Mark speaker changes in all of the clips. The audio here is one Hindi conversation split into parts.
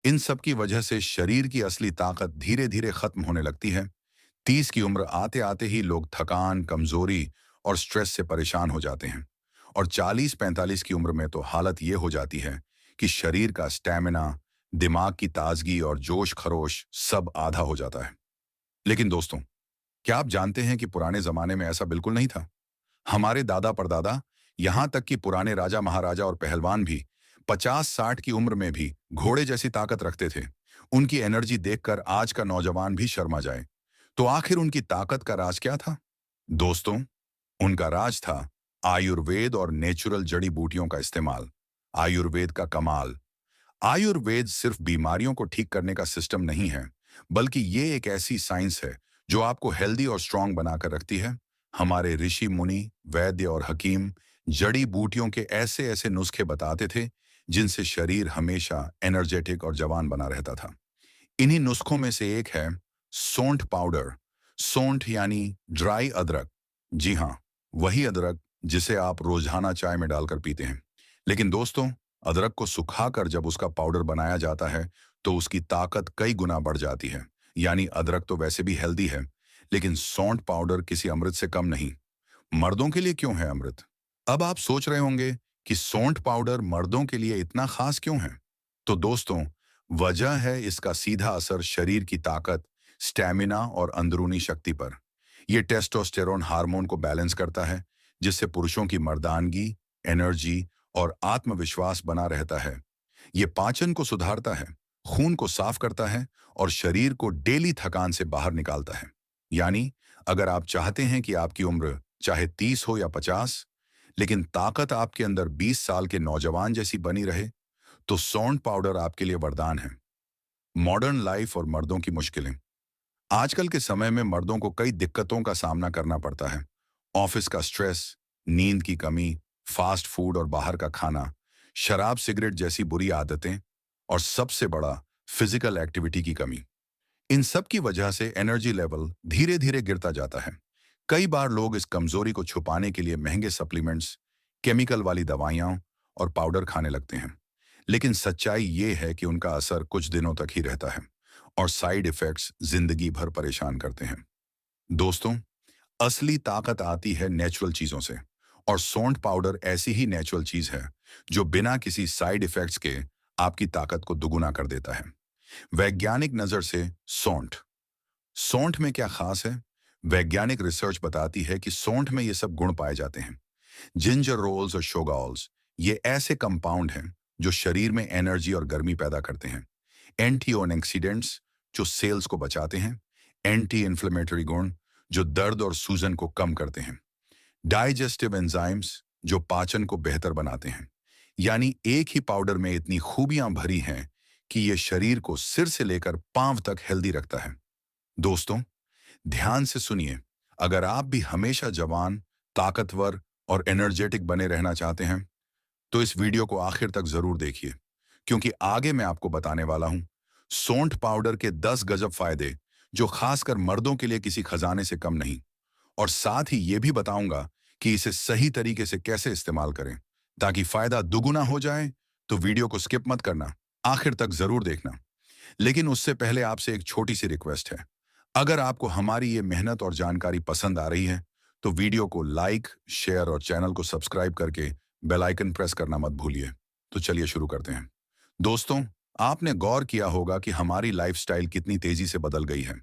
Speaker 1: इन सब की वजह से शरीर की असली ताकत धीरे धीरे खत्म होने लगती है। 30 की उम्र आते आते ही लोग थकान, कमजोरी और स्ट्रेस से परेशान हो जाते हैं। और 40-45 की उम्र में तो हालत ये हो जाती है कि शरीर का स्टैमिना, दिमाग की ताजगी और जोश खरोश सब आधा हो जाता है। लेकिन दोस्तों, क्या आप जानते हैं कि पुराने जमाने में ऐसा बिल्कुल नहीं था? हमारे दादा परदादा, यहाँ तक कि पुराने राजा महाराजा और पहलवान भी 50-60 की उम्र में भी घोड़े जैसी ताकत रखते थे। उनकी एनर्जी देखकर आज का नौजवान भी शर्मा जाए। तो आखिर उनकी ताकत का राज क्या था? दोस्तों, उनका राज था आयुर्वेद और नेचुरल जड़ी बूटियों का इस्तेमाल। आयुर्वेद का कमाल। आयुर्वेद सिर्फ बीमारियों को ठीक करने का सिस्टम नहीं है, बल्कि ये एक ऐसी साइंस है जो आपको हेल्दी और स्ट्रांग बनाकर रखती है। हमारे ऋषि मुनि, वैद्य और हकीम जड़ी बूटियों के ऐसे ऐसे नुस्खे बताते थे जिनसे शरीर हमेशा एनर्जेटिक और जवान बना रहता था। इन्हीं नुस्खों में से एक है सौंठ पाउडर। सौंठ यानी ड्राई अदरक। जी हाँ, वही अदरक जिसे आप रोजाना चाय में डालकर पीते हैं। लेकिन दोस्तों, अदरक को सुखाकर जब उसका पाउडर बनाया जाता है तो उसकी ताकत कई गुना बढ़ जाती है। यानी अदरक तो वैसे भी हेल्दी है, लेकिन सौंठ पाउडर किसी अमृत से कम नहीं। मर्दों के लिए क्यों है अमृत? अब आप सोच रहे होंगे कि सौंठ पाउडर मर्दों के लिए इतना खास क्यों है? तो दोस्तों, वजह है इसका सीधा असर शरीर की ताकत, स्टैमिना और अंदरूनी शक्ति पर। यह टेस्टोस्टेरोन हार्मोन को बैलेंस करता है, जिससे पुरुषों की मर्दानगी, एनर्जी और आत्मविश्वास बना रहता है। ये पाचन को सुधारता है, खून को साफ करता है और शरीर को डेली थकान से बाहर निकालता है। यानी अगर आप चाहते हैं कि आपकी उम्र चाहे 30 हो या 50, लेकिन ताकत आपके अंदर 20 साल के नौजवान जैसी बनी रहे, तो सौंठ पाउडर आपके लिए वरदान है। मॉडर्न लाइफ और मर्दों की मुश्किलें। आजकल के समय में मर्दों को कई दिक्कतों का सामना करना पड़ता है। ऑफिस का स्ट्रेस, नींद की कमी, फास्ट फूड और बाहर का खाना, शराब सिगरेट जैसी बुरी आदतें और सबसे बड़ा फिजिकल एक्टिविटी की कमी। इन सब की वजह से एनर्जी लेवल धीरे धीरे गिरता जाता है। कई बार लोग इस कमजोरी को छुपाने के लिए महंगे सप्लीमेंट्स, केमिकल वाली दवाइयां और पाउडर खाने लगते हैं। लेकिन सच्चाई ये है कि उनका असर कुछ दिनों तक ही रहता है और साइड इफेक्ट्स जिंदगी भर परेशान करते हैं। दोस्तों, असली ताकत आती है नेचुरल चीजों से, और सौंठ पाउडर ऐसी ही नेचुरल चीज है जो बिना किसी साइड इफेक्ट्स के आपकी ताकत को दुगुना कर देता है। वैज्ञानिक नजर से सौंठ। सौंठ में क्या खास है? वैज्ञानिक रिसर्च बताती है कि सौंठ में ये सब गुण पाए जाते हैं। जिंजर रोल्स और शोगॉल्स, ये ऐसे कंपाउंड हैं जो शरीर में एनर्जी और गर्मी पैदा करते हैं। एंटीऑक्सीडेंट्स, जो सेल्स को बचाते हैं। एंटी इन्फ्लेमेटरी गुण, जो दर्द और सूजन को कम करते हैं। डाइजेस्टिव एंजाइम्स, जो पाचन को बेहतर बनाते हैं। यानी एक ही पाउडर में इतनी खूबियां भरी हैं कि ये शरीर को सिर से लेकर पांव तक हेल्दी रखता है। दोस्तों, ध्यान से सुनिए। अगर आप भी हमेशा जवान, ताकतवर और एनर्जेटिक बने रहना चाहते हैं, तो इस वीडियो को आखिर तक जरूर देखिए, क्योंकि आगे मैं आपको बताने वाला हूं सौंठ पाउडर के 10 गजब फायदे, जो खासकर मर्दों के लिए किसी खजाने से कम नहीं। और साथ ही ये भी बताऊंगा कि इसे सही तरीके से कैसे इस्तेमाल करें ताकि फायदा दुगुना हो जाए। तो वीडियो को स्किप मत करना, आखिर तक जरूर देखना। लेकिन उससे पहले आपसे एक छोटी सी रिक्वेस्ट है। अगर आपको हमारी ये मेहनत और जानकारी पसंद आ रही है, तो वीडियो को लाइक, शेयर और चैनल को सब्सक्राइब करके बेल आइकन प्रेस करना मत भूलिए। तो चलिए शुरू करते हैं। दोस्तों, आपने गौर किया होगा कि हमारी लाइफस्टाइल कितनी तेजी से बदल गई है।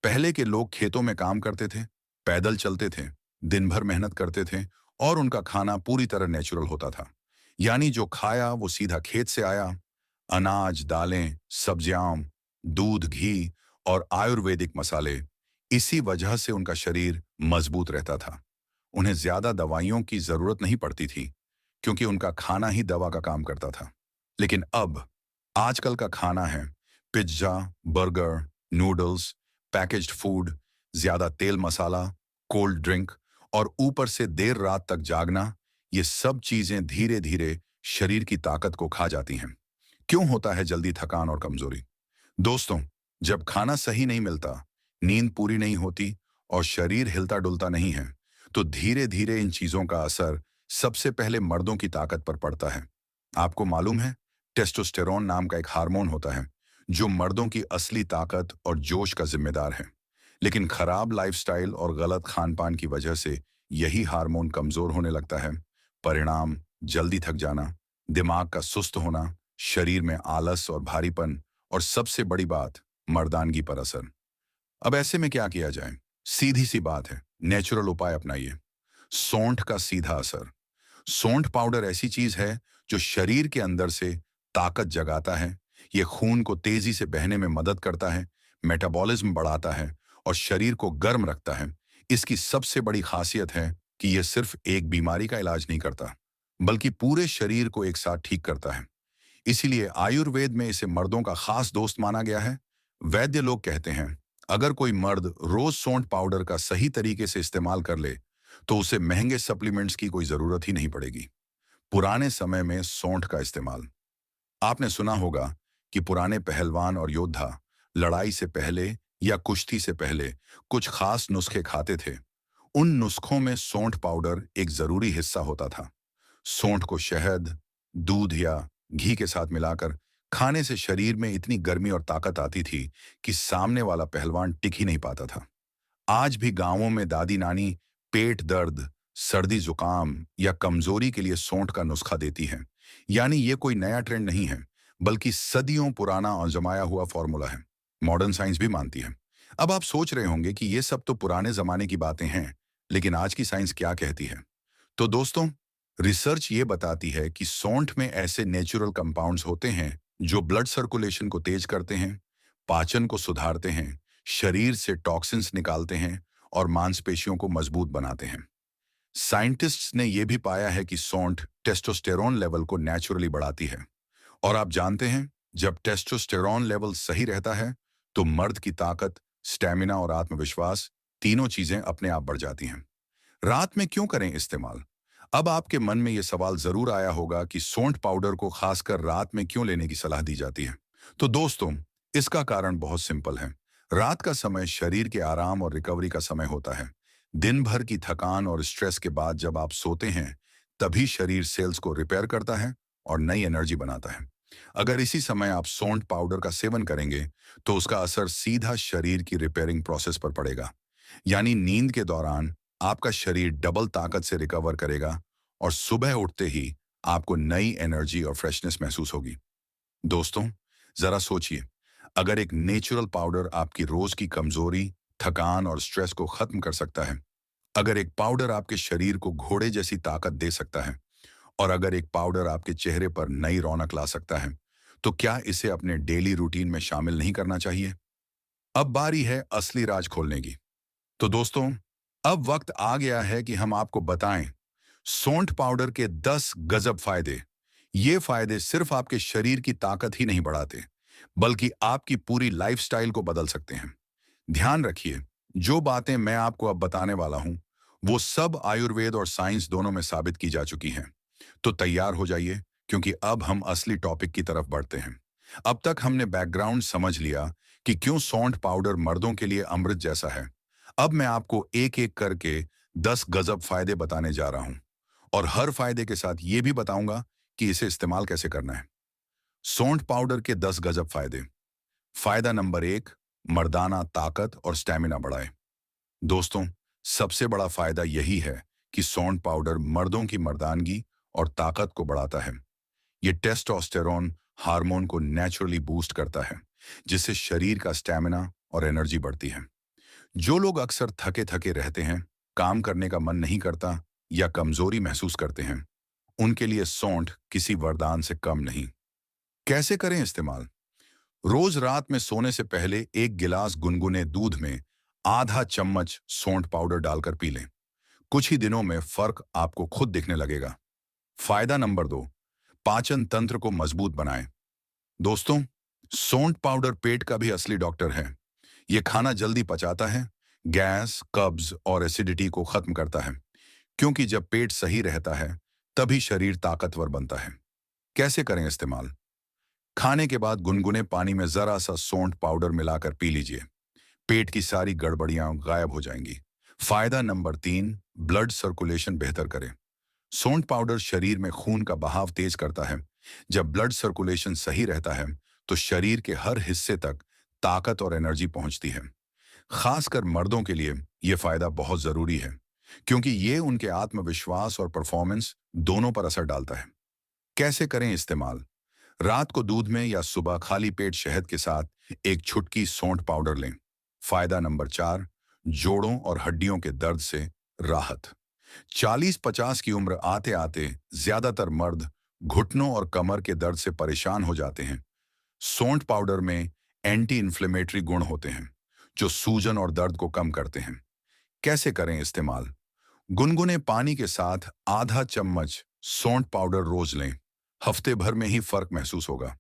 Speaker 1: पहले के लोग खेतों में काम करते थे, पैदल चलते थे, दिन भर मेहनत करते थे और उनका खाना पूरी तरह नेचुरल होता था। यानी जो खाया वो सीधा खेत से आया। अनाज, दालें, सब्जियां, दूध, घी और आयुर्वेदिक मसाले। इसी वजह से उनका शरीर मजबूत रहता था। उन्हें ज्यादा दवाइयों की जरूरत नहीं पड़ती थी, क्योंकि उनका खाना ही दवा का काम करता था। लेकिन अब आजकल का खाना है pizza, burger, noodles, packaged food, ज्यादा तेल मसाला, कोल्ड ड्रिंक और ऊपर से देर रात तक जागना। ये सब चीजें धीरे धीरे शरीर की ताकत को खा जाती हैं। क्यों होता है जल्दी थकान और कमजोरी? दोस्तों, जब खाना सही नहीं मिलता, नींद पूरी नहीं होती और शरीर हिलता डुलता नहीं है, तो धीरे धीरे इन चीजों का असर सबसे पहले मर्दों की ताकत पर पड़ता है। आपको मालूम है, टेस्टोस्टेरोन नाम का एक हार्मोन होता है जो मर्दों की असली ताकत और जोश का जिम्मेदार है। लेकिन खराब लाइफस्टाइल और गलत खान-पान की वजह से यही हार्मोन कमजोर होने लगता है। परिणाम जल्दी थक जाना, दिमाग का सुस्त होना, शरीर में आलस और भारीपन, और सबसे बड़ी बात, मर्दानगी पर असर। अब ऐसे में क्या किया जाए? सीधी सी बात है, नेचुरल उपाय अपनाइए। सौंठ का सीधा असर। सौंठ पाउडर ऐसी चीज है जो शरीर के अंदर से ताकत जगाता है। ये खून को तेजी से बहने में मदद करता है, मेटाबॉलिज्म बढ़ाता है और शरीर को गर्म रखता है। इसकी सबसे बड़ी खासियत है कि यह सिर्फ एक बीमारी का इलाज नहीं करता, बल्कि पूरे शरीर को एक साथ ठीक करता है। इसीलिए आयुर्वेद में इसे मर्दों का खास दोस्त माना गया है। वैद्य लोग कहते हैं, अगर कोई मर्द रोज सौंठ पाउडर का सही तरीके से इस्तेमाल कर ले, तो उसे महंगे सप्लीमेंट्स की कोई जरूरत ही नहीं पड़ेगी। पुराने समय में सौंठ का इस्तेमाल। आपने सुना होगा कि पुराने पहलवान और योद्धा लड़ाई से पहले या कुश्ती से पहले कुछ खास नुस्खे खाते थे। उन नुस्खों में सौंठ पाउडर एक जरूरी हिस्सा होता था। सौंठ को शहद, दूध या घी के साथ मिलाकर खाने से शरीर में इतनी गर्मी और ताकत आती थी कि सामने वाला पहलवान टिक ही नहीं पाता था। आज भी गांवों में दादी नानी पेट दर्द, सर्दी जुकाम या कमजोरी के लिए सौंठ का नुस्खा देती हैं। यानी ये कोई नया ट्रेंड नहीं है, बल्कि सदियों पुराना आजमाया हुआ फॉर्मूला है। मॉडर्न साइंस भी मानती है। अब आप सोच रहे होंगे कि ये सब तो पुराने जमाने की बातें हैं, लेकिन आज की साइंस क्या कहती है? तो दोस्तों, रिसर्च ये बताती है कि सौंठ में ऐसे नेचुरल कंपाउंड्स होते हैं जो ब्लड सर्कुलेशन को तेज करते हैं, पाचन को सुधारते हैं, शरीर से टॉक्सिन्स निकालते हैं और मांसपेशियों को मजबूत बनाते हैं। साइंटिस्ट्स ने यह भी पाया है कि सौंठ टेस्टोस्टेरोन लेवल को नेचुरली बढ़ाती है। और आप जानते हैं, जब टेस्टोस्टेरोन लेवल सही रहता है, तो मर्द की ताकत, स्टेमिना और आत्मविश्वास, तीनों चीजें अपने आप बढ़ जाती हैं। रात में क्यों करें इस्तेमाल? अब आपके मन में यह सवाल जरूर आया होगा कि सौंठ पाउडर को खासकर रात में क्यों लेने की सलाह दी जाती है। तो दोस्तों, इसका कारण बहुत सिंपल है। रात का समय शरीर के आराम और रिकवरी का समय होता है। दिन भर की थकान और स्ट्रेस के बाद जब आप सोते हैं, तभी शरीर सेल्स को रिपेयर करता है और नई एनर्जी बनाता है। अगर इसी समय आप सौंठ पाउडर का सेवन करेंगे, तो उसका असर सीधा शरीर की रिपेयरिंग प्रोसेस पर पड़ेगा। यानी नींद के दौरान आपका शरीर डबल ताकत से रिकवर करेगा और सुबह उठते ही आपको नई एनर्जी और फ्रेशनेस महसूस होगी। दोस्तों, जरा सोचिए, अगर एक नेचुरल पाउडर आपकी रोज की कमजोरी, थकान और स्ट्रेस को खत्म कर सकता है, अगर एक पाउडर आपके शरीर को घोड़े जैसी ताकत दे सकता है, और अगर एक पाउडर आपके चेहरे पर नई रौनक ला सकता है, तो क्या इसे अपने डेली रूटीन में शामिल नहीं करना चाहिए? अब बारी है असली राज खोलने की। तो दोस्तों, अब वक्त आ गया है कि हम आपको बताएं सौंठ पाउडर के 10 गजब फायदे। ये फायदे सिर्फ आपके शरीर की ताकत ही नहीं बढ़ाते, बल्कि आपकी पूरी लाइफस्टाइल को बदल सकते हैं। ध्यान रखिए, जो बातें मैं आपको अब बताने वाला हूं, वो सब आयुर्वेद और साइंस दोनों में साबित की जा चुकी हैं। तो तैयार हो जाइए, क्योंकि अब हम असली टॉपिक की तरफ बढ़ते हैं। अब तक हमने बैकग्राउंड समझ लिया कि क्यों सौंठ पाउडर मर्दों के लिए अमृत जैसा है। अब मैं आपको एक एक करके 10 गजब फायदे बताने जा रहा हूं, और हर फायदे के साथ ये भी बताऊंगा कि इसे इस्तेमाल कैसे करना है। सौंठ पाउडर के 10 गजब फायदे। फायदा नंबर 1, मर्दाना ताकत और स्टैमिना बढ़ाए। दोस्तों, सबसे बड़ा फायदा यही है कि सौंठ पाउडर मर्दों की मर्दानगी और ताकत को बढ़ाता है। ये टेस्टोस्टेरोन हार्मोन को नेचुरली बूस्ट करता है, जिससे शरीर का स्टैमिना और एनर्जी बढ़ती है। जो लोग अक्सर थके थके रहते हैं, काम करने का मन नहीं करता या कमजोरी महसूस करते हैं, उनके लिए सौंठ किसी वरदान से कम नहीं। कैसे करें इस्तेमाल? रोज रात में सोने से पहले एक गिलास गुनगुने दूध में आधा चम्मच सौंठ पाउडर डालकर पी लें। कुछ ही दिनों में फर्क आपको खुद दिखने लगेगा। फायदा नंबर 2, पाचन तंत्र को मजबूत बनाएं। दोस्तों, सौंठ पाउडर पेट का भी असली डॉक्टर है। ये खाना जल्दी पचाता है, गैस, कब्ज और एसिडिटी को खत्म करता है। क्योंकि जब पेट सही रहता है, तभी शरीर ताकतवर बनता है। कैसे करें इस्तेमाल? खाने के बाद गुनगुने पानी में जरा सा सौंठ पाउडर मिलाकर पी लीजिए। पेट की सारी गड़बड़ियां गायब हो जाएंगी। फायदा नंबर 3, ब्लड सर्कुलेशन बेहतर करें। सौंठ पाउडर शरीर में खून का बहाव तेज करता है। जब ब्लड सर्कुलेशन सही रहता है, तो शरीर के हर हिस्से तक ताकत और एनर्जी पहुंचती है। खासकर मर्दों के लिए यह फायदा बहुत जरूरी है, क्योंकि ये उनके आत्मविश्वास और परफॉर्मेंस दोनों पर असर डालता है। कैसे करें इस्तेमाल? रात को दूध में या सुबह खाली पेट शहद के साथ एक छुटकी सौंठ पाउडर लें। फायदा नंबर 4, जोड़ों और हड्डियों के दर्द से राहत। 40-50 की उम्र आते आते ज्यादातर मर्द घुटनों और कमर के दर्द से परेशान हो जाते हैं। सौंठ पाउडर में एंटी इन्फ्लेमेटरी गुण होते हैं, जो सूजन और दर्द को कम करते हैं। कैसे करें इस्तेमाल? गुनगुने पानी के साथ आधा चम्मच सौंठ पाउडर रोज लें। हफ्ते भर में ही फर्क महसूस होगा।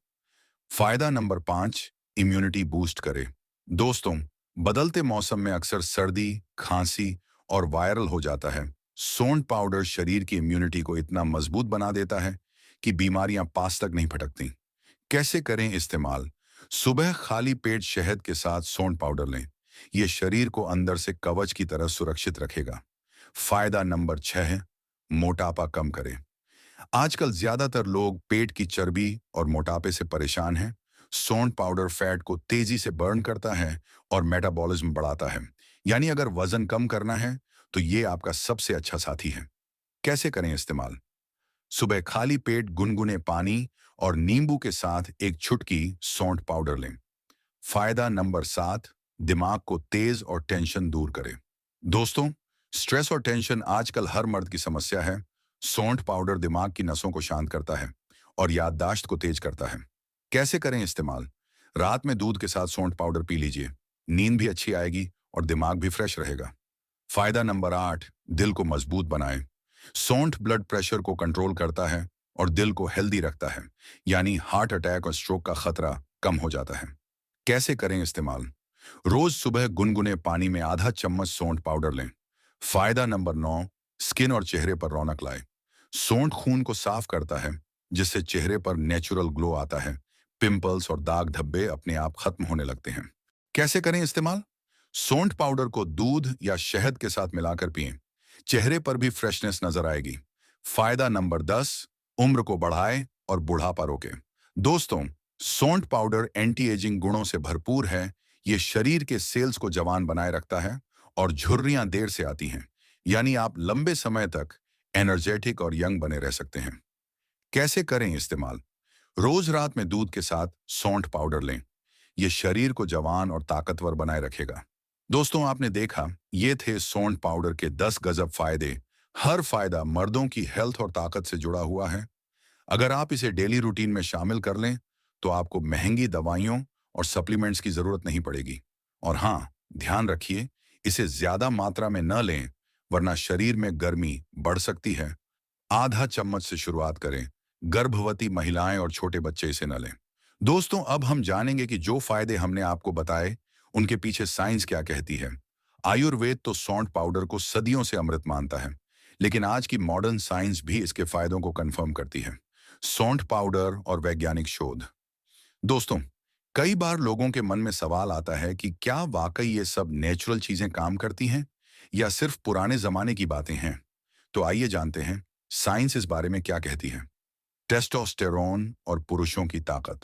Speaker 1: फायदा नंबर 5, इम्यूनिटी बूस्ट करे। दोस्तों, बदलते मौसम में अक्सर सर्दी, खांसी और वायरल हो जाता है। सौंठ पाउडर शरीर की इम्यूनिटी को इतना मजबूत बना देता है कि बीमारियां पास तक नहीं फटकती। कैसे करें इस्तेमाल? सुबह खाली पेट शहद के साथ सौंठ पाउडर लें। यह शरीर को अंदर से कवच की तरह सुरक्षित रखेगा। फायदा नंबर 6 है, मोटापा कम करे। आजकल ज्यादातर लोग पेट की चर्बी और मोटापे से परेशान हैं। सौंठ पाउडर फैट को तेजी से बर्न करता है और मेटाबॉलिज्म बढ़ाता है। यानी अगर वजन कम करना है तो ये आपका सबसे अच्छा साथी है। कैसे करें इस्तेमाल? सुबह खाली पेट गुनगुने पानी और नींबू के साथ एक छुटकी सौंठ पाउडर लें। फायदा नंबर 7, दिमाग को तेज और टेंशन दूर करे। दोस्तों, स्ट्रेस और टेंशन आजकल हर मर्द की समस्या है। सौंठ पाउडर दिमाग की नसों को शांत करता है और याददाश्त को तेज करता है। कैसे करें इस्तेमाल? रात में दूध के साथ सौंठ पाउडर पी लीजिए। नींद भी अच्छी आएगी और दिमाग भी फ्रेश रहेगा। फायदा नंबर 8, दिल को मजबूत बनाए। सौंठ ब्लड प्रेशर को कंट्रोल करता है और दिल को हेल्दी रखता है, यानी हार्ट अटैक और स्ट्रोक का खतरा कम हो जाता है। कैसे करें इस्तेमाल? रोज सुबह गुनगुने पानी में आधा चम्मच सौंठ पाउडर लें। फायदा नंबर 9, स्किन और चेहरे पर रौनक लाए। सौंठ खून को साफ करता है, जिससे चेहरे पर नेचुरल ग्लो आता है। पिंपल्स और दाग धब्बे अपने आप खत्म होने लगते हैं। कैसे करें इस्तेमाल? सौंठ पाउडर को दूध या शहद के साथ मिलाकर पिएं। चेहरे पर भी फ्रेशनेस नजर आएगी। फायदा नंबर 10, उम्र को बढ़ाए और बुढ़ापा रोके। दोस्तों, सौंठ पाउडर एंटी एजिंग गुणों से भरपूर है। ये शरीर के सेल्स को जवान बनाए रखता है और झुर्रियां देर से आती हैं, यानी आप लंबे समय तक एनर्जेटिक और यंग बने रह सकते हैं। कैसे करें इस्तेमाल? रोज रात में दूध के साथ सौंठ पाउडर लें। यह शरीर को जवान और ताकतवर बनाए रखेगा। दोस्तों, आपने देखा, ये थे सौंठ पाउडर के 10 गजब फायदे। हर फायदा मर्दों की हेल्थ और ताकत से जुड़ा हुआ है। अगर आप इसे डेली रूटीन में शामिल कर लें तो आपको महंगी दवाइयों और सप्लीमेंट्स की जरूरत नहीं पड़ेगी। और हाँ, ध्यान रखिए, इसे ज्यादा मात्रा में न लें, वरना शरीर में गर्मी बढ़ सकती है। आधा चम्मच से शुरुआत करें। गर्भवती महिलाएं और छोटे बच्चे इसे न लें। दोस्तों, अब हम जानेंगे कि जो फायदे हमने आपको बताए, उनके पीछे साइंस क्या कहती है। आयुर्वेद तो सौंठ पाउडर को सदियों से अमृत मानता है, लेकिन आज की मॉडर्न साइंस भी इसके फायदों को कंफर्म करती है। सौंठ पाउडर और वैज्ञानिक शोध। दोस्तों, कई बार लोगों के मन में सवाल आता है कि क्या वाकई ये सब नेचुरल चीजें काम करती हैं या सिर्फ पुराने जमाने की बातें हैं। तो आइए जानते हैं साइंस इस बारे में क्या कहती है। टेस्टोस्टेरोन और पुरुषों की ताकत।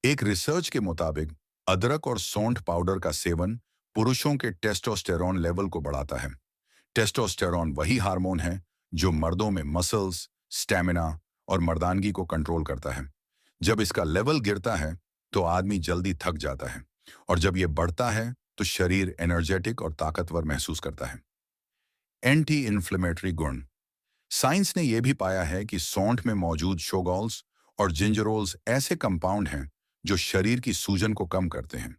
Speaker 1: एक रिसर्च के मुताबिक अदरक और सौंठ पाउडर का सेवन पुरुषों के टेस्टोस्टेरोन लेवल को बढ़ाता है। टेस्टोस्टेरोन वही हार्मोन है जो मर्दों में मसल्स, स्टैमिना और मर्दानगी को कंट्रोल करता है। जब इसका लेवल गिरता है तो आदमी जल्दी थक जाता है, और जब यह बढ़ता है तो शरीर एनर्जेटिक और ताकतवर महसूस करता है। एंटी इन्फ्लेमेटरी गुण। साइंस ने यह भी पाया है कि सौंठ में मौजूद शोगॉल्स और जिंजरोल्स ऐसे कंपाउंड हैं जो शरीर की सूजन को कम करते हैं।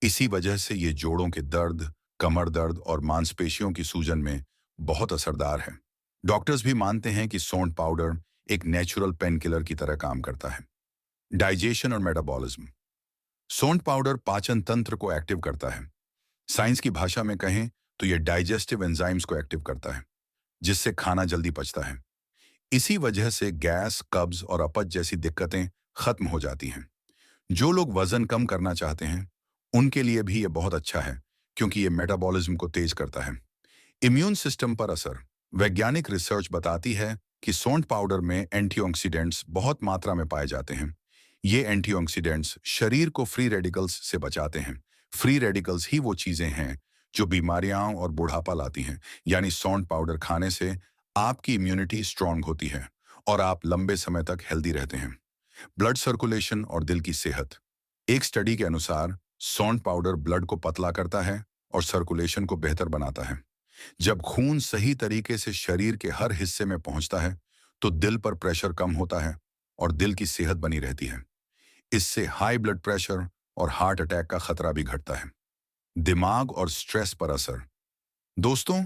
Speaker 1: इसी वजह से ये जोड़ों के दर्द, कमर दर्द और मांसपेशियों की सूजन में बहुत असरदार है। डॉक्टर्स भी मानते हैं कि सौंठ पाउडर एक नेचुरल पेन किलर की तरह काम करता है। डाइजेशन और मेटाबॉलिज्म। सौंठ पाउडर पाचन तंत्र को एक्टिव करता है। साइंस की भाषा में कहें तो यह डाइजेस्टिव एंजाइम्स को एक्टिव करता है, जिससे खाना जल्दी पचता है। इसी वजह से गैस, कब्ज और अपच जैसी दिक्कतें खत्म हो जाती हैं। जो लोग वजन कम करना चाहते हैं, उनके लिए भी यह बहुत अच्छा है, क्योंकि यह मेटाबॉलिज्म को तेज करता है। इम्यून सिस्टम पर असर। वैज्ञानिक रिसर्च बताती है कि सौंठ पाउडर में एंटीऑक्सीडेंट्स बहुत मात्रा में पाए जाते हैं। ये एंटीऑक्सीडेंट्स शरीर को फ्री रेडिकल्स से बचाते हैं। फ्री रेडिकल्स ही वो चीजें हैं जो बीमारियां और बुढ़ापा लाती हैं। यानी सौंठ पाउडर खाने से आपकी इम्यूनिटी स्ट्रांग होती है और आप लंबे समय तक हेल्दी रहते हैं। ब्लड सर्कुलेशन और दिल की सेहत। एक स्टडी के अनुसार सौंठ पाउडर ब्लड को पतला करता है और सर्कुलेशन को बेहतर बनाता है। जब खून सही तरीके से शरीर के हर हिस्से में पहुंचता है तो दिल पर प्रेशर कम होता है और दिल की सेहत बनी रहती है। इससे हाई ब्लड प्रेशर और हार्ट अटैक का खतरा भी घटता है। दिमाग और स्ट्रेस पर असर। दोस्तों,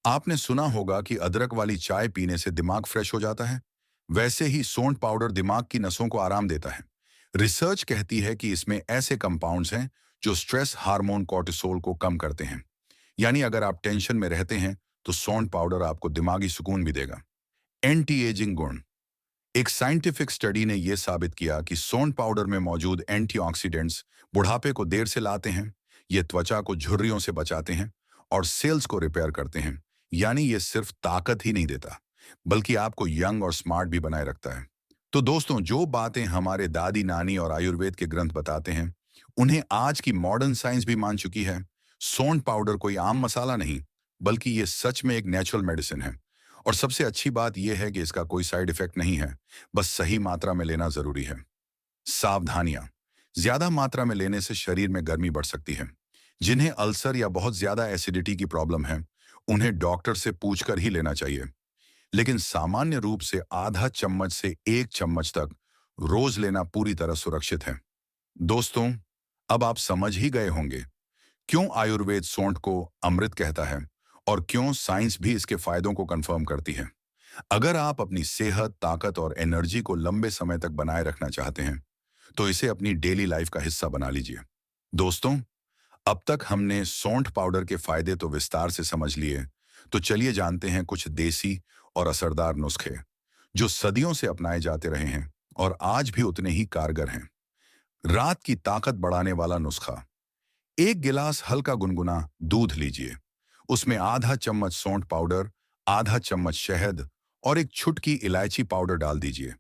Speaker 1: आपने सुना होगा कि अदरक वाली चाय पीने से दिमाग फ्रेश हो जाता है। वैसे ही सौंठ पाउडर दिमाग की नसों को आराम देता है। रिसर्च कहती है कि इसमें ऐसे कंपाउंड्स हैं जो स्ट्रेस हार्मोन कॉर्टिसोल को कम करते हैं। यानी अगर आप टेंशन में रहते हैं तो सौंठ पाउडर आपको दिमागी सुकून भी देगा। एंटी एजिंग गुण। एक साइंटिफिक स्टडी ने यह साबित किया कि सौंठ पाउडर में मौजूद एंटीऑक्सीडेंट्स बुढ़ापे को देर से लाते हैं। ये त्वचा को झुर्रियों से बचाते हैं और सेल्स को रिपेयर करते हैं। यानी ये सिर्फ ताकत ही नहीं देता, बल्कि आपको यंग और स्मार्ट भी बनाए रखता है। तो दोस्तों, जो बातें हमारे दादी नानी और आयुर्वेद के ग्रंथ बताते हैं, उन्हें आज की मॉडर्न साइंस भी मान चुकी है। सौंठ पाउडर कोई आम मसाला नहीं, बल्कि ये सच में एक नेचुरल मेडिसिन है। और सबसे अच्छी बात यह है कि इसका कोई साइड इफेक्ट नहीं है, बस सही मात्रा में लेना जरूरी है। सावधानियां। ज्यादा मात्रा में लेने से शरीर में गर्मी बढ़ सकती है। जिन्हें अल्सर या बहुत ज्यादा एसिडिटी की प्रॉब्लम है, उन्हें डॉक्टर से पूछकर ही लेना चाहिए। लेकिन सामान्य रूप से आधा चम्मच से 1 चम्मच तक रोज लेना पूरी तरह सुरक्षित है। दोस्तों, अब आप समझ ही गए होंगे क्यों आयुर्वेद सौंठ को अमृत कहता है और क्यों साइंस भी इसके फायदों को कंफर्म करती है। अगर आप अपनी सेहत, ताकत और एनर्जी को लंबे समय तक बनाए रखना चाहते हैं, तो इसे अपनी डेली लाइफ का हिस्सा बना लीजिए। दोस्तों, अब तक हमने सौंठ पाउडर के फायदे तो विस्तार से समझ लिए, तो चलिए जानते हैं कुछ देसी और असरदार नुस्खे जो सदियों से अपनाए जाते रहे हैं और आज भी उतने ही कारगर हैं। रात की ताकत बढ़ाने वाला नुस्खा। 1 गिलास हल्का गुनगुना दूध लीजिए। उसमें आधा चम्मच सौंठ पाउडर, आधा चम्मच शहद और एक छुटकी इलायची पाउडर डाल दीजिए।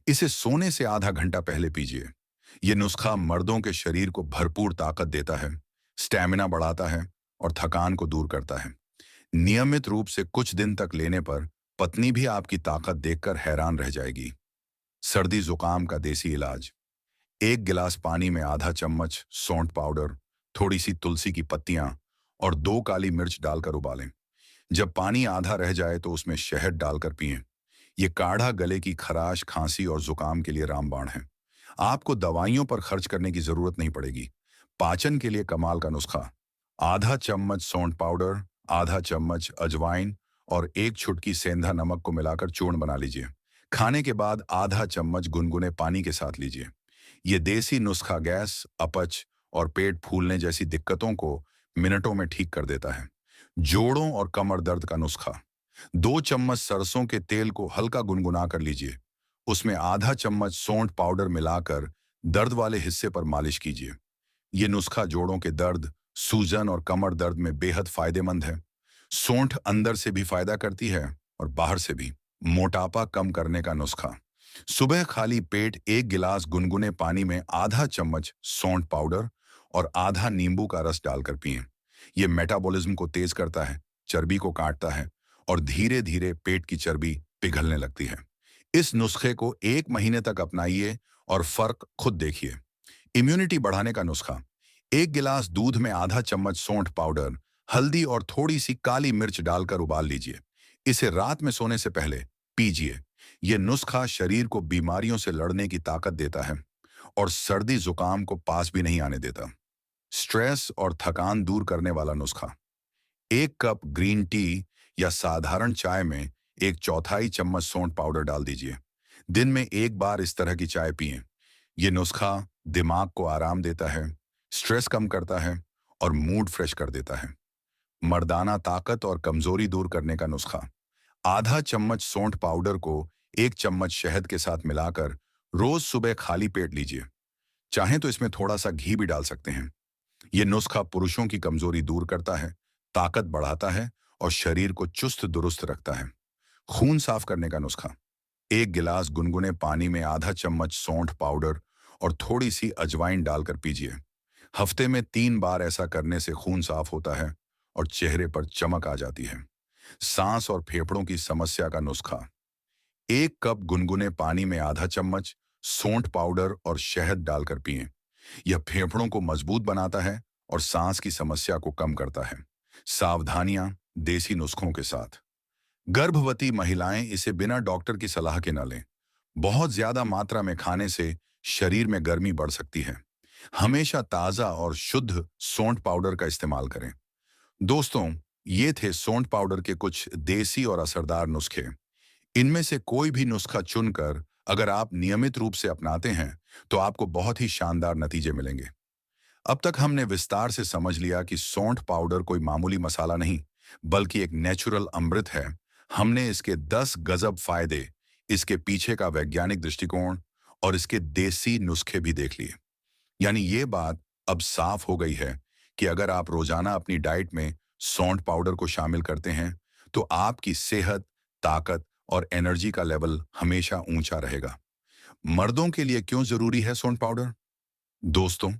Speaker 1: इसे सोने से आधा घंटा पहले पीजिए। यह नुस्खा मर्दों के शरीर को भरपूर ताकत देता है, स्टैमिना बढ़ाता है और थकान को दूर करता है। नियमित रूप से कुछ दिन तक लेने पर पत्नी भी आपकी ताकत देखकर हैरान रह जाएगी। सर्दी जुकाम का देसी इलाज। 1 गिलास पानी में आधा चम्मच सौंठ पाउडर, थोड़ी सी तुलसी की पत्तियां और 2 काली मिर्च डालकर उबालें। जब पानी आधा रह जाए तो उसमें शहद डालकर पिएं। ये काढ़ा गले की खराश, खांसी और जुकाम के लिए रामबाण है। आपको दवाइयों पर खर्च करने की जरूरत नहीं पड़ेगी। पाचन के लिए कमाल का नुस्खा। आधा चम्मच सौंठ पाउडर, आधा चम्मच अजवाइन और एक छुटकी सेंधा नमक को मिलाकर चूर्ण बना लीजिए। खाने के बाद आधा चम्मच गुनगुने पानी के साथ लीजिए। ये देसी नुस्खा गैस, अपच और पेट फूलने जैसी दिक्कतों को मिनटों में ठीक कर देता है। जोड़ों और कमर दर्द का नुस्खा। 2 चम्मच सरसों के तेल को हल्का गुनगुना कर लीजिए। उसमें आधा चम्मच सौंठ पाउडर मिलाकर दर्द वाले हिस्से पर मालिश कीजिए। ये नुस्खा जोड़ों के दर्द, सूजन और कमर दर्द में बेहद फायदेमंद है। सौंठ अंदर से भी फायदा करती है और बाहर से भी। मोटापा कम करने का नुस्खा। सुबह खाली पेट 1 गिलास गुनगुने पानी में आधा चम्मच सौंठ पाउडर और आधा नींबू का रस डालकर पिएं। यह मेटाबॉलिज्म को तेज करता है, चर्बी को काटता है और धीरे धीरे पेट की चर्बी पिघलने लगती है। इस नुस्खे को 1 महीने तक अपनाइए और फर्क खुद देखिए। इम्यूनिटी बढ़ाने का नुस्खा। 1 गिलास दूध में आधा चम्मच सौंठ पाउडर, हल्दी और थोड़ी सी काली मिर्च डालकर उबाल लीजिए। इसे रात में सोने से पहले पीजिए। यह नुस्खा शरीर को बीमारियों से लड़ने की ताकत देता है और सर्दी जुकाम को पास भी नहीं आने देता। स्ट्रेस और थकान दूर करने वाला नुस्खा। 1 कप ग्रीन टी या साधारण चाय में 1/4 चम्मच सौंठ पाउडर डाल दीजिए। दिन में 1 बार इस तरह की चाय पिएं। यह नुस्खा दिमाग को आराम देता है, स्ट्रेस कम करता है और मूड फ्रेश कर देता है। मर्दाना ताकत और कमजोरी दूर करने का नुस्खा। आधा चम्मच सौंठ पाउडर को 1 चम्मच शहद के साथ मिलाकर रोज सुबह खाली पेट लीजिए। चाहें तो इसमें थोड़ा सा घी भी डाल सकते हैं। यह नुस्खा पुरुषों की कमजोरी दूर करता है, ताकत बढ़ाता है और शरीर को चुस्त दुरुस्त रखता है। खून साफ करने का नुस्खा। 1 गिलास गुनगुने पानी में आधा चम्मच सौंठ पाउडर और थोड़ी सी अजवाइन डालकर पीजिए। हफ्ते में 3 बार ऐसा करने से खून साफ होता है और चेहरे पर चमक आ जाती है। सांस और फेफड़ों की समस्या का नुस्खा। 1 कप गुनगुने पानी में आधा चम्मच सौंठ पाउडर और शहद डालकर पिएं। यह फेफड़ों को मजबूत बनाता है और सांस की समस्या को कम करता है। सावधानियां देसी नुस्खों के साथ। गर्भवती महिलाएं इसे बिना डॉक्टर की सलाह के न लें। बहुत ज्यादा मात्रा में खाने से शरीर में गर्मी बढ़ सकती है। हमेशा ताजा और शुद्ध सौंठ पाउडर का इस्तेमाल करें। दोस्तों, ये थे सौंठ पाउडर के कुछ देसी और असरदार नुस्खे। इनमें से कोई भी नुस्खा चुनकर अगर आप नियमित रूप से अपनाते हैं तो आपको बहुत ही शानदार नतीजे मिलेंगे। अब तक हमने विस्तार से समझ लिया कि सौंठ पाउडर कोई मामूली मसाला नहीं, बल्कि एक नेचुरल अमृत है। हमने इसके 10 गजब फायदे, इसके पीछे का वैज्ञानिक दृष्टिकोण और इसके देसी नुस्खे भी देख लिए। यानी ये बात अब साफ हो गई है कि अगर आप रोजाना अपनी डाइट में सौंठ पाउडर को शामिल करते हैं तो आपकी सेहत, ताकत और एनर्जी का लेवल हमेशा ऊंचा रहेगा। मर्दों के लिए क्यों जरूरी है सौंठ पाउडर? दोस्तों,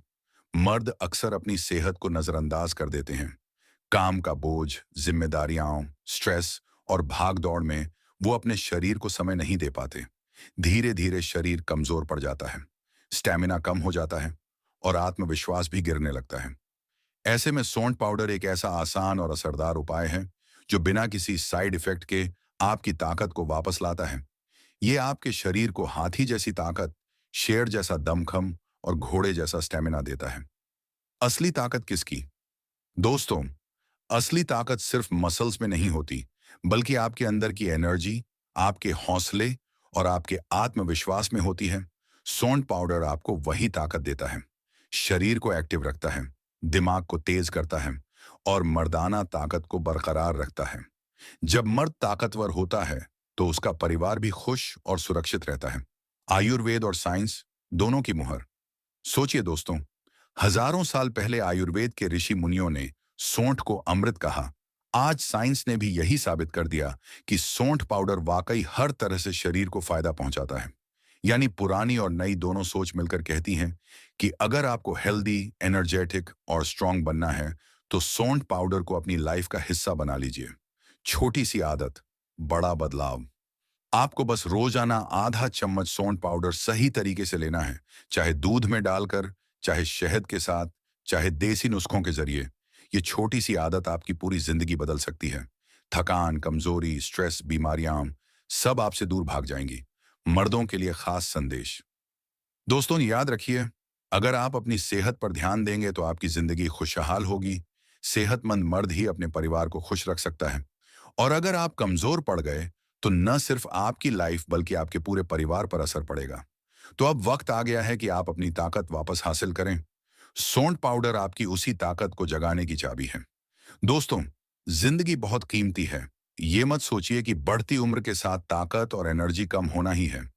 Speaker 1: मर्द अक्सर अपनी सेहत को नजरअंदाज कर देते हैं। काम का बोझ, जिम्मेदारियां, स्ट्रेस और भाग दौड़ में वो अपने शरीर को समय नहीं दे पाते। धीरे धीरे शरीर कमजोर पड़ जाता है, स्टैमिना कम हो जाता है और आत्मविश्वास भी गिरने लगता है। ऐसे में सौंठ पाउडर एक ऐसा आसान और असरदार उपाय है जो बिना किसी साइड इफेक्ट के आपकी ताकत को वापस लाता है। ये आपके शरीर को हाथी जैसी ताकत, शेर जैसा दमखम और घोड़े जैसा स्टेमिना देता है। असली ताकत किसकी? दोस्तों, असली ताकत सिर्फ मसल्स में नहीं होती, बल्कि आपके अंदर की एनर्जी, आपके हौसले और आपके आत्मविश्वास में होती है। सौंठ पाउडर आपको वही ताकत देता है, शरीर को एक्टिव रखता है, दिमाग को तेज करता है और मर्दाना ताकत को बरकरार रखता है। जब मर्द ताकतवर होता है तो उसका परिवार भी खुश और सुरक्षित रहता है। आयुर्वेद और साइंस दोनों की मुहर। सोचिए दोस्तों, हजारों साल पहले आयुर्वेद के ऋषि मुनियों ने सौंठ को अमृत कहा। आज साइंस ने भी यही साबित कर दिया कि सौंठ पाउडर वाकई हर तरह से शरीर को फायदा पहुंचाता है। यानी पुरानी और नई दोनों सोच मिलकर कहती हैं कि अगर आपको हेल्दी, एनर्जेटिक और स्ट्रांग बनना है तो सौंठ पाउडर को अपनी लाइफ का हिस्सा बना लीजिए। छोटी सी आदत, बड़ा बदलाव। आपको बस रोजाना आधा चम्मच सौंठ पाउडर सही तरीके से लेना है, चाहे दूध में डालकर, चाहे शहद के साथ, चाहे देसी नुस्खों के जरिए। ये छोटी सी आदत आपकी पूरी जिंदगी बदल सकती है। थकान, कमजोरी, स्ट्रेस, बीमारियां सब आपसे दूर भाग जाएंगी। मर्दों के लिए खास संदेश। दोस्तों, याद रखिए, अगर आप अपनी सेहत पर ध्यान देंगे तो आपकी जिंदगी खुशहाल होगी। सेहतमंद मर्द ही अपने परिवार को खुश रख सकता है। और अगर आप कमजोर पड़ गए तो न सिर्फ आपकी लाइफ बल्कि आपके पूरे परिवार पर असर पड़ेगा। तो अब वक्त आ गया है कि आप अपनी ताकत वापस हासिल करें। सौंठ पाउडर आपकी उसी ताकत को जगाने की चाबी है। दोस्तों, जिंदगी बहुत कीमती है। ये मत सोचिए कि बढ़ती उम्र के साथ ताकत और एनर्जी कम होना ही है।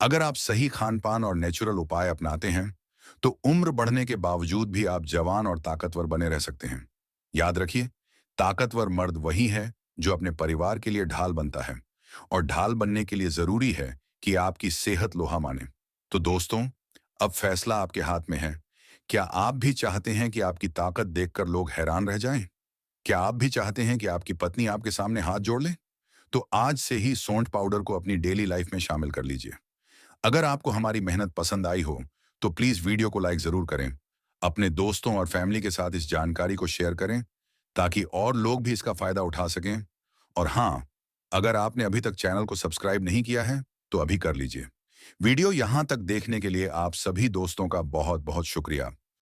Speaker 1: अगर आप सही खान-पान और नेचुरल उपाय अपनाते हैं तो उम्र बढ़ने के बावजूद भी आप जवान और ताकतवर बने रह सकते हैं। याद रखिए, ताकतवर मर्द वही है जो अपने परिवार के लिए ढाल बनता है और ढाल बनने के लिए जरूरी है कि आपकी सेहत लोहा माने। तो दोस्तों, अब फैसला आपके हाथ में है। क्या आप भी चाहते हैं कि आपकी ताकत देखकर लोग हैरान रह जाएं? क्या आप भी चाहते हैं कि आपकी पत्नी आपके सामने हाथ जोड़ ले? तो आज से ही सौंठ पाउडर को अपनी डेली लाइफ में शामिल कर लीजिए। अगर आपको हमारी मेहनत पसंद आई हो तो प्लीज वीडियो को लाइक जरूर करें। अपने दोस्तों और फैमिली के साथ इस जानकारी को शेयर करें ताकि और लोग भी इसका फायदा उठा सकें। और हाँ, अगर आपने अभी तक चैनल को सब्सक्राइब नहीं किया है तो अभी कर लीजिए। वीडियो यहां तक देखने के लिए आप सभी दोस्तों का बहुत बहुत शुक्रिया।